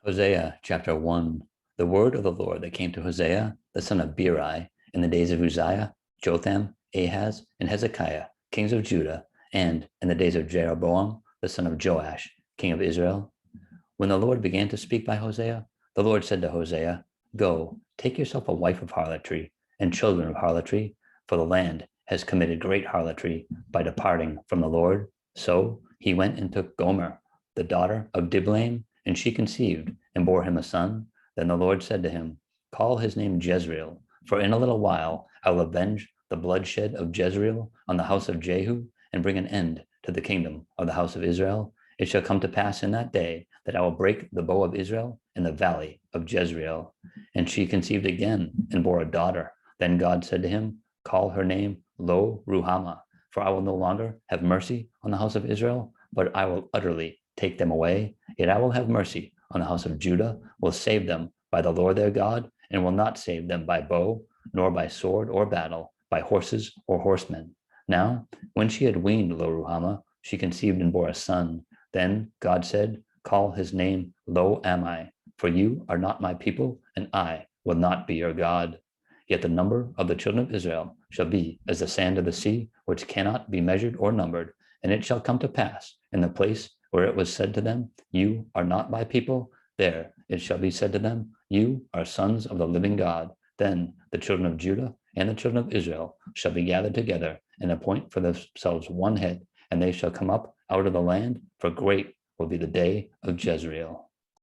Hosea chapter 1. The word of the Lord that came to Hosea, the son of Beeri, in the days of Uzziah, Jotham, Ahaz, and Hezekiah, kings of Judah, and in the days of Jeroboam, the son of Joash, king of Israel. When the Lord began to speak by Hosea, the Lord said to Hosea, Go, take yourself a wife of harlotry, and children of harlotry, for the land has committed great harlotry by departing from the Lord. So he went and took Gomer, the daughter of Diblaim, and she conceived and bore him a son. Then the Lord said to him, Call his name Jezreel, for in a little while I will avenge the bloodshed of Jezreel on the house of Jehu, and bring an end to the kingdom of the house of Israel. It shall come to pass in that day that I will break the bow of Israel in the valley of Jezreel. And she conceived again and bore a daughter. Then God said to him, Call her name Lo Ruhamah, for I will no longer have mercy on the house of Israel, but I will utterly take them away. Yet I will have mercy on the house of Judah, will save them by the Lord their God, and will not save them by bow, nor by sword or battle, by horses or horsemen. Now, when she had weaned Lo Ruhamah, she conceived and bore a son. Then God said, Call his name Lo Ammi, for you are not my people, and I will not be your God. Yet the number of the children of Israel shall be as the sand of the sea, which cannot be measured or numbered. And it shall come to pass in the place where it was said to them, You are not my people, there it shall be said to them, You are sons of the living God. Then the children of Judah and the children of Israel shall be gathered together and appoint for themselves one head, and they shall come up out of the land, for great will be the day of Jezreel.